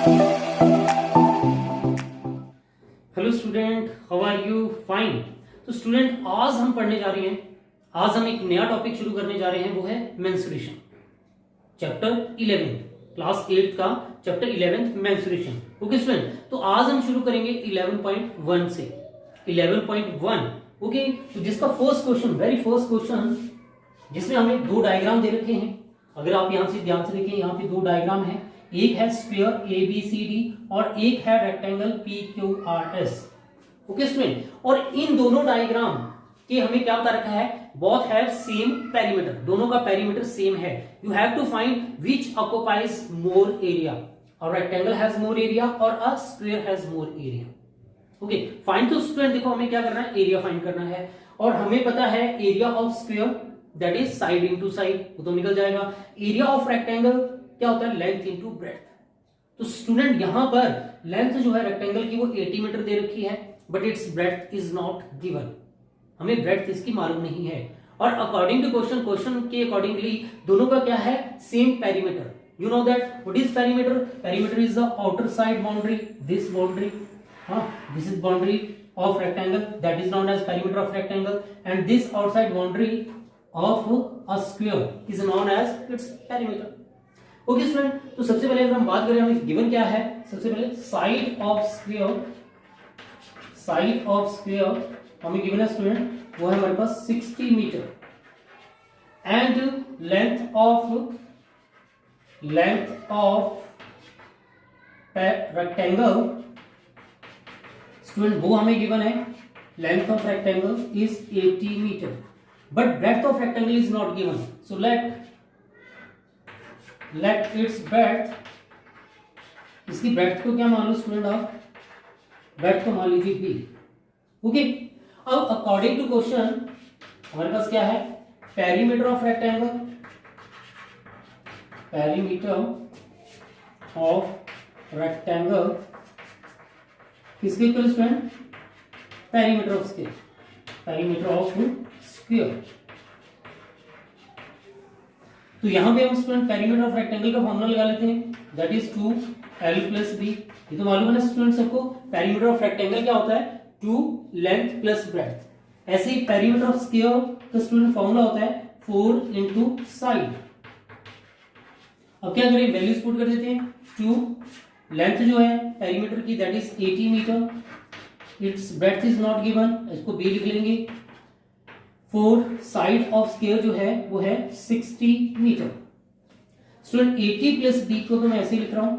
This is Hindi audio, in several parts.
Hello student, how are you? Fine. तो स्टूडेंट, आज हम पढ़ने जा रहे हैं, आज हम एक नया टॉपिक शुरू करने जा रहे हैं, वो है मेंस्ट्रुएशन। चैप्टर 11, क्लास 8 का चैप्टर 11 मेंस्ट्रुएशन। ओके स्टूडेंट, तो आज हम शुरू करेंगे 11.1 से। 11.1 ओके। तो जिसका first question, very first question, जिसमें हमें दो डायग्राम दे रखे हैं। अगर आप यहां से ध्यान से देखें, यहाँ पे दो डायग्राम है, एक है स्फीयर ABCD और एक है रेक्टेंगल PQRS। ओके स्टूडेंट, और इन दोनों डायग्राम के हमें क्या बता रखा है? बोथ हैव सेम पेरीमीटर, दोनों का पेरीमीटर सेम है। You have to find which occupies more area. और रेक्टेंगल हैज मोर एरिया और a square has more area. Okay find. तो स्टूडेंट देखो, हमें क्या करना है? एरिया फाइंड करना है। और हमें पता है area of square that is side into side, वो तो निकल जाएगा। एरिया ऑफ रेक्टेंगल क्या होता है? Length into breadth. तो स्टूडेंट यहां पर लेंथ जो है रेक्टेंगल की वो 80 मीटर दे रखी है, but it's breadth is not given. हमें ब्रेड्थ इसकी मालूम नहीं है। और अकॉर्डिंग टू क्वेश्चन के अकॉर्डिंगली दोनों का क्या है? Same perimeter. You know that what is perimeter? Perimeter is the outer side boundary, this boundary, this is boundary of rectangle, that is known as perimeter of rectangle, and this outside boundary of a square is known as its perimeter. Okay student, तो सबसे पहले अगर हम बात करें, हमें गिवन क्या है? सबसे पहले साइड ऑफ स्क्वायर हमें गिवन है स्टूडेंट, वो है हमारे पास 60 metre. And length of rectangle student, वो हमें गिवन है, length of rectangle is 80 metre, but breadth of rectangle is not given. So let its breadth, इसकी ब्रेड्थ को क्या मान लो स्टूडेंट आप? ब्रेड्थ को मान लीजिए b। ओके, अब अकॉर्डिंग टू क्वेश्चन हमारे पास क्या है? पेरीमीटर ऑफ रेक्टेंगल, किसके equal student? Perimeter of square. तो यहां पे हम स्टूडेंट पेरीमीटर ऑफ रेक्टेंगल का फॉर्मूला लगा लेते हैं, दैट इज 2l + b। ये तो मालूम है ना स्टूडेंट सबको, पेरीमीटर ऑफ रेक्टेंगल क्या होता है? 2 लेंथ + ब्रेड्थ। ऐसे ही पेरीमीटर ऑफ स्क्वायर का स्टूडेंट फॉर्मूला होता है 4 × साइड। अब क्या करें? वैल्यूज पुट कर देते हैं। 2 लेंथ जो है पेरीमीटर की that is 80 metre, its breadth is not given, इसको b लिख लेंगे। 4 साइड ऑफ स्क्वायर जो है वो है 60 मीटर। स्टूडेंट 80 + b को तो मैं ऐसे ही लिख रहा हूं,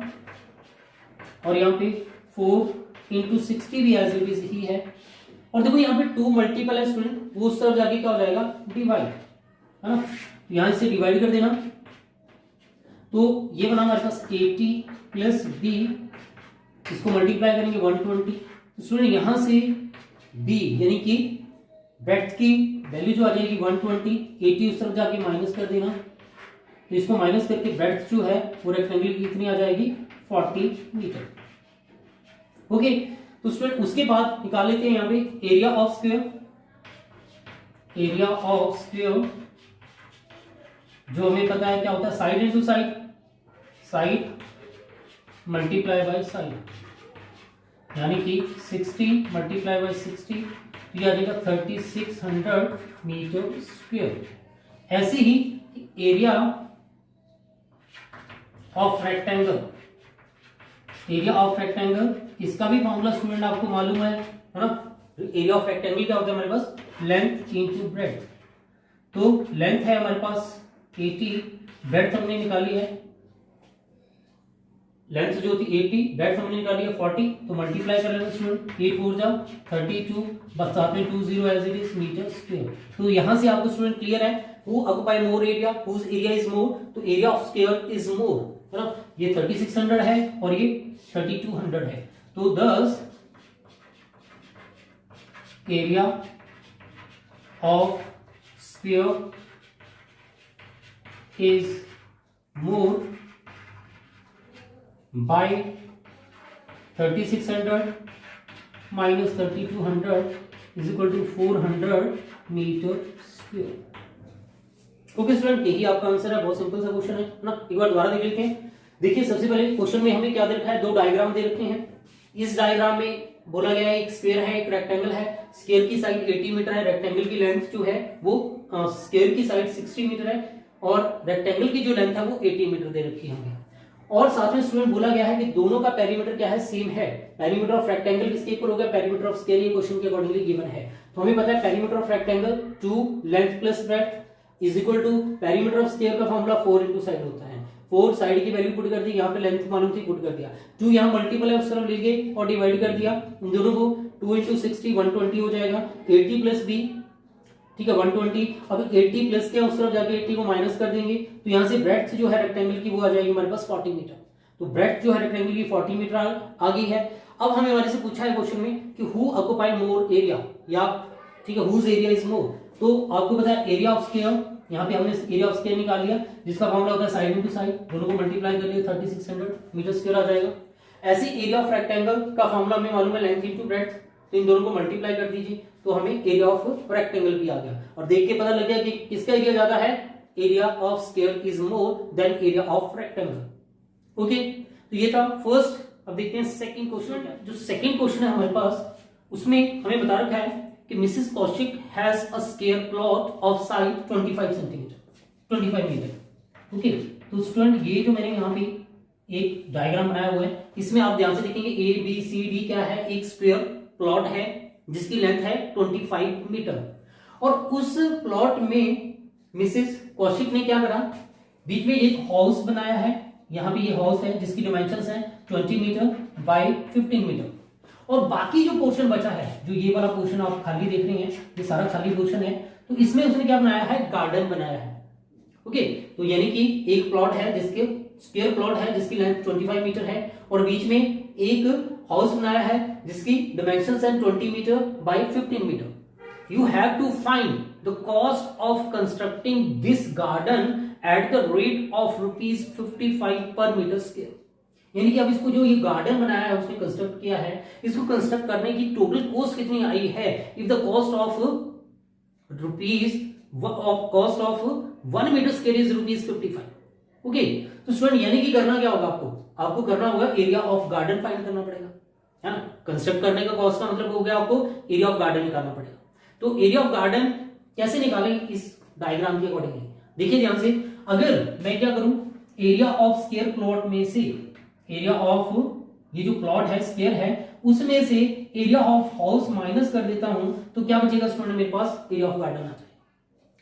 और यहाँ पे 4 × 60 भी एज इट इज ही है। और देखो यहाँ पे 2 मल्टीपल है स्टूडेंट, वो उस तरफ जाके क्या हो जाएगा? डिवाइड, है ना? तो यहां से डिवाइड कर देना, तो ये बना हमारे पास 80 + b, इसको मल्टीप्लाई करेंगे 120। तो स्टूडेंट यहां से b यानी कि ब्रेड्थ की वैल्यू जो आ जाएगी 120, 80 उस तरफ जाके माइनस कर देना, तो इसको माइनस करके ब्रेड्थ जो है वो रेक्टेंगल की कितनी आ जाएगी? 40 मीटर। ओके, तो स्टूडेंट उसके बाद निकाल लेते हैं यहाँ पे एरिया ऑफ स्क्वायर, जो हमें पता है क्या होता है? Side into side multiply by side, यानी कि 60 मल्टीप्लाई बाय 60, तो यह आ जाएगा 3600 मीटर स्क्वायर। ऐसे ही एरिया ऑफ रेक्टेंगल, इसका भी फॉर्मूला स्टूडेंट आपको मालूम है ना? एरिया ऑफ रेक्टेंगल क्या होता है हमारे पास? Length into breadth. तो लेंथ है हमारे पास 80, ब्रेड्थ हमने निकाली है, लेंथ जो होती 80, ब्रेड्थ हमने निकाली है 40, तो मल्टीप्लाई कर लेना स्टूडेंट, 8 4 जा 32, बस साथ में 20 as it is metre square. तो यहां से आपको स्टूडेंट क्लियर है, who occupy more area, whose area is more, तो area of square is more, है ना? ये 3600 है और ये 3200 है, तो thus area of square is more by 3600 minus 3200 is equal to 400 metre square. Okay student, यही आपका आंसर है। बहुत सिंपल सा क्वेश्चन है ना? एक बार दोबारा देख लेते हैं। देखिए सबसे पहले क्वेश्चन में हमें क्या दे रखा है, दो डायग्राम दे रखे हैं। इस डायग्राम में बोला गया है एक स्क्वायर है एक रेक्टेंगल है। स्क्वायर की साइड 80 मीटर है, रेक्टेंगल की लेंथ जो है वो स्क्वायर की साइड 60 मीटर है और रेक्टेंगल की जो लेंथ है वो 80 मीटर दे रखी है हमें। और साथ में स्टूडेंट बोला गया है कि दोनों का पेरीमीटर क्या है, सेम है। पेरीमीटर ऑफ रेक्टेंगल किसके इक्वल हो गया, पेरीमीटर ऑफ स्क्वायर, ये क्वेश्चन के अकॉर्डिंगली गिवन है। तो हमें पता है perimeter of rectangle 2 length plus breadth is equal to perimeter of square का फॉर्मूला 4 इंटू साइड होता है। 4 साइड की वैल्यू पुट कर दी, यहाँ पे लेंथ मालूम थी पुट कर दिया। 2 यहाँ मल्टीपल है उस तरफ ले गए और डिवाइड कर दिया इन दोनों को। 2 इंटू 60 120 हो जाएगा। 80 प्लस बी, ठीक है 120। अब 80 प्लस क्या उस तरफ जाके 80 को माइनस कर देंगे तो यहाँ से ब्रेड्थ जो है रेक्टेंगल की वो आ जाएगी हमारे पास 40 मीटर। तो ब्रेड्थ जो है रेक्टेंगल की 40 मीटर आ गई है। अब हमें हमारे से पूछा है क्वेश्चन में कि हु ऑक्युपाई मोर एरिया, या ठीक है हुज एरिया इज मोर। तो आपको पता है एरिया ऑफ स्क्वायर, यहाँ पे हमने एरिया ऑफ स्क्वायर निकाल लिया जिसका फॉर्मूला होता है साइड इनटू साइड, दोनों को मल्टीप्लाई कर लिया 3600 मीटर स्क्वायर आ जाएगा। ऐसे एरिया ऑफ रेक्टेंगल का फॉर्मूला हमें मालूम है लेंथ इनटू ब्रेड्थ, तो इन दोनों को मल्टीप्लाई कर दीजिए तो हमें एरिया ऑफ रेक्टेंगल भी आ गया। और देख के पता लग गया कि किसका एरिया ज्यादा है, area of square is more than area of rectangle. Okay, तो ये था फर्स्ट। अब देखते हैं सेकंड क्वेश्चन। जो सेकंड क्वेश्चन है हमारे पास उसमें हमें बता रखा है कि Mrs Kaushik has a square plot of side 25 centimetre 25 metre. Okay, तो स्टूडेंट ये जो मैंने यहाँ पे एक डायग्राम बनाया हुआ है इसमें आप ध्यान से देखेंगे ए बी सी डी क्या है, एक स्क्वायर प्लॉट है जिसकी लेंथ है 25 मीटर। और उस प्लॉट में मिसेस कौशिक ने क्या करा, बीच में एक हाउस बनाया है। यहाँ पे ये हाउस है जिसकी डायमेंशंस है 20 मीटर बाय 15 मीटर। और बाकी जो पोर्शन बचा है, जो ये वाला पोर्शन आप खाली देख रहे हैं, ये सारा खाली पोर्शन है, तो इसमें उसने क्या बनाया है, गार्डन बनाया है। ओके, तो यानी कि एक प्लॉट है जिसके स्क्वायर प्लॉट है जिसकी लेंथ 25 मीटर है और बीच में एक हाउस बनाया है जिसकी डायमेंशंस है 20 metre by 15 metre. You have to find the cost of constructing this garden at the rate of ₹55 per metre square. यानी कि अब इसको जो ये गार्डन बनाया है उसने कंस्ट्रक्ट किया है, इसको कंस्ट्रक्ट करने की टोटल कॉस्ट कितनी आई है, if the cost of cost of 1 metre square is ₹55। Okay, तो स्टूडेंट यानी कि करना क्या होगा, आपको करना होगा एरिया ऑफ गार्डन फाइंड करना पड़ेगा, है ना। कंस्ट्रक्ट करने का कॉस्ट का मतलब हो गया आपको एरिया ऑफ गार्डन निकालना पड़ेगा। तो एरिया ऑफ गार्डन कैसे निकालें इस डायग्राम के अकॉर्डिंगली, देखिए ध्यान से। अगर मैं क्या करूं, एरिया ऑफ स्क्वायर प्लॉट में से एरिया ऑफ ये जो प्लॉट है स्क्वायर है उसमें से एरिया ऑफ हाउस माइनस कर देता हूं तो क्या बचेगा स्टूडेंट, मेरे पास एरिया ऑफ गार्डन आ जाएगा।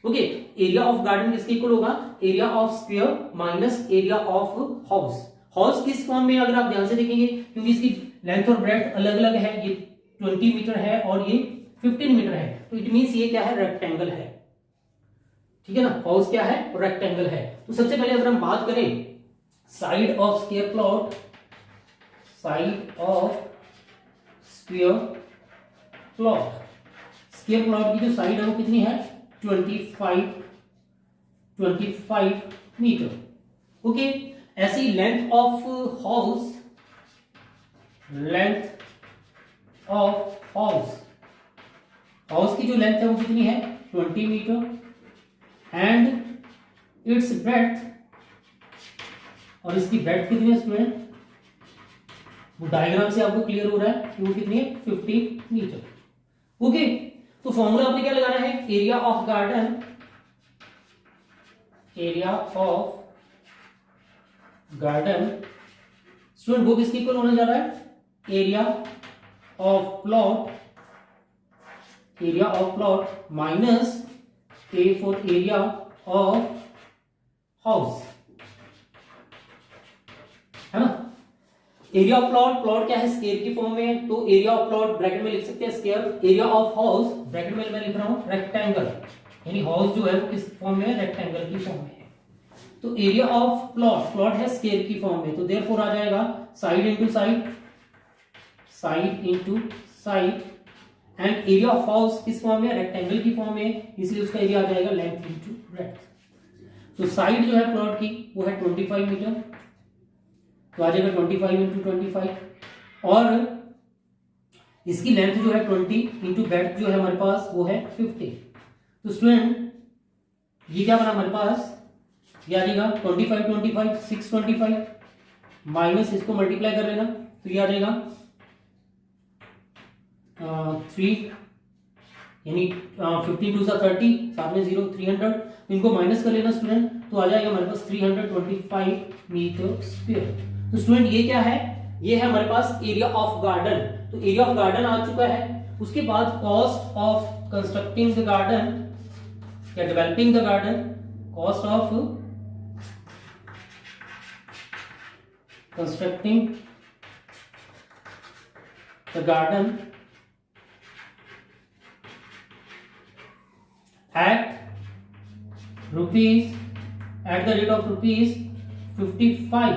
ओके, एरिया ऑफ गार्डन किसके इक्वल होगा, area of square minus area of house. House किस फॉर्म में, अगर आप ध्यान से देखेंगे क्योंकि इसकी लेंथ और ब्रेड्थ अलग अलग है, ये 20 मीटर है और ये 15 मीटर है, तो इट मींस ये क्या है, रेक्टेंगल है, ठीक है ना। हाउस क्या है, रेक्टेंगल है। तो सबसे पहले अगर हम बात करें side of square plot, side of square plot, square plot की जो साइड है वो कितनी है, 25 मीटर। ओके, ऐसी length of house, length of house की जो लेंथ है वो कितनी है, 20 मीटर एंड इट्स ब्रेड्थ, और इसकी ब्रेड्थ कितनी है स्टूडेंट, वो डायग्राम से आपको क्लियर हो रहा है कि वो कितनी है, 50 मीटर। ओके, तो फॉर्मूला आपने क्या लगाना है, area of garden, area of garden student वो किसके इक्वल होने जा रहा है, area of plot minus A for area of house, है ना। एरिया ऑफ प्लॉट क्या है, स्क्वायर की फॉर्म में, तो एरिया ऑफ प्लॉट ब्रैकेट में लिख सकते हैं square, area of house bracket में मैं लिख रहा हूं रेक्टेंगल, यानी हाउस जो है वो किस फॉर्म में है, रेक्टेंगल की फॉर्म में है। तो एरिया ऑफ प्लॉट है स्क्वायर की फॉर्म में, तो देयरफॉर आ जाएगा side into side and area of house किस फॉर्म में, रेक्टेंगल की फॉर्म में, इसलिए उसका एरिया आ जाएगा लेंथ इनटू ब्रेड्थ। तो साइड जो है प्लॉट की वो है 25 मीटर, तो आ जाएगा 25 इंटू 25 और इसकी लेंथ जो है 20 इंटू ब्रेड्थ जो है हमारे पास वो है 50। तो स्टूडेंट ये क्या बना हमारे पास, ये आ जाएगा 25 625 माइनस इसको मल्टीप्लाई कर लेना, तो ये आ जाएगा 3 यानी 15 2 30, साथ में 0 300, तो इनको माइनस कर लेना स्टूडेंट, तो आ जाएगा हमारे पास 325 मीटर स्क्वायर। तो स्टूडेंट ये क्या है, ये है हमारे पास एरिया ऑफ गार्डन। तो एरिया ऑफ गार्डन आ चुका है। उसके बाद cost of constructing the garden या developing the garden, cost of constructing the garden at the rate of rupees 55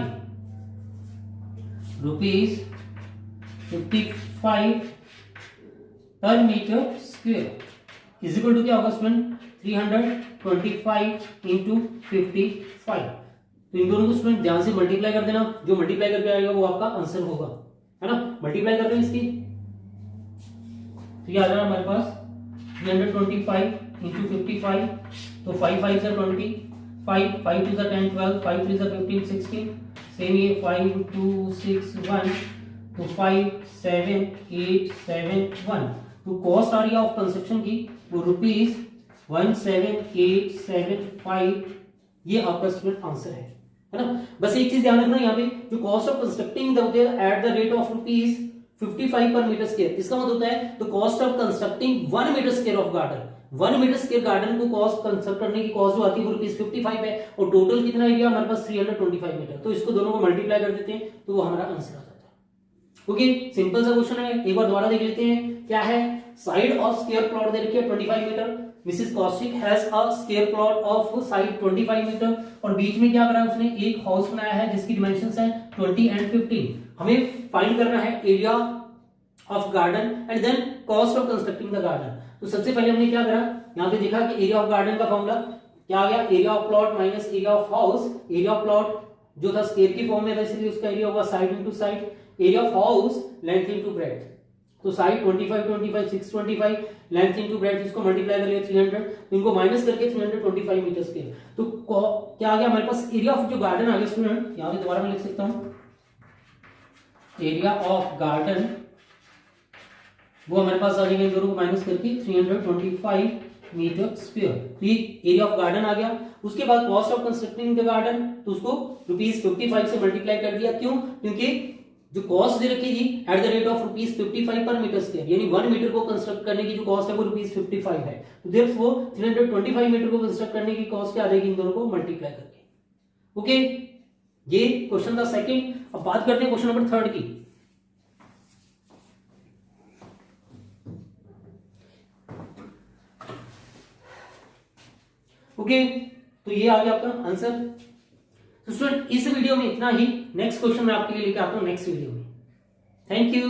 per meter square is equal to क्या होगा स्टूडेंट, 325 इंटू 55। तो इन दोनों को स्टूडेंट ध्यान से मल्टीप्लाई कर देना, जो मल्टीप्लाई करके आएगा वो आपका आंसर होगा, है ना। मल्टीप्लाई कर रहे हैं इसकी, तो ये आ जाएगा हमारे पास 325 इंटू 55, तो 5 5 से 20, 5 5 2 से 10 12, 5 3 से 15 16, सेम ये 5 2 6 1, तो 5 7 8 7 1। तो कॉस्ट आ रही है ऑफ कंस्ट्रक्शन की वो ₹17875, ये आपका स्टूडेंट आंसर है ना। बस एक चीज ध्यान रखना, यहाँ पे जो cost of constructing at the rate of ₹55 per metre square, इसका मतलब होता है the cost of constructing 1 metre square of garden. 1 metre square garden को कॉस्ट कंस्ट्रक्ट करने की कॉस्ट जो आती है वो ₹55 है, और टोटल कितना एरिया हमारे पास 325 मीटर। तो इसको दोनों को मल्टीप्लाई कर देते हैं तो वो हमारा आंसर आ जाता है। ओके, सिंपल सा क्वेश्चन है, एक बार दोबारा देख लेते हैं। क्या है, साइड ऑफ स्क्वायर प्लॉट दे रखी है 25 metre, Mrs Kaushik has a square plot of side 25 metre, और बीच में क्या करा है उसने, एक हाउस बनाया है जिसकी डिमेंशंस है 20 एंड 15। हमें फाइंड करना है area of garden and then cost of constructing the garden. तो सबसे पहले हमने क्या करा, यहाँ पे देखा कि एरिया ऑफ गार्डन का फॉर्मूला क्या आ गया, area of plot minus area of house. Area of plot जो था स्क्वायर की फॉर्म में था, इसलिए उसका एरिया होगा side into side, area of house length into breadth. तो साइड 25 25 625, लेंथ इनटू ब्रेड्थ, इसको मल्टीप्लाई कर लिया 300, तो इनको माइनस करके 325 मीटर स्क्वायर। तो क्या आ गया हमारे पास, एरिया ऑफ जो गार्डन आ गया स्टूडेंट, यहाँ पे दोबारा मैं लिख सकता हूँ, एरिया ऑफ गार्डन वो हमारे पास आ जाएगा, इन दोनों को माइनस करके 325 मीटर स्क्वायर। तो ये एरिया ऑफ गार्डन आ गया। उसके बाद cost of constructing the garden, तो उसको ₹55 से मल्टीप्लाई कर दिया। क्यों, क्योंकि जो कॉस्ट दे रखी थी eight the rate of ₹55 per metre square, यानी 1 मीटर को कंस्ट्रक्ट करने की जो कॉस्ट है वो ₹55 है। तो देयरफॉर 325 मीटर को कंस्ट्रक्ट करने की कॉस्ट क्या आ जाएगी, इन दोनों को मल्टीप्लाई करके। ओके, ये क्वेश्चन था सेकंड। अब बात करते हैं क्वेश्चन नंबर 3 की। ओके, तो ये आ गया आपका आंसर। तो स्टूडेंट इस वीडियो में इतना ही, नेक्स्ट क्वेश्चन मैं आपके लिए लेकर आता हूं नेक्स्ट वीडियो में। Thank you.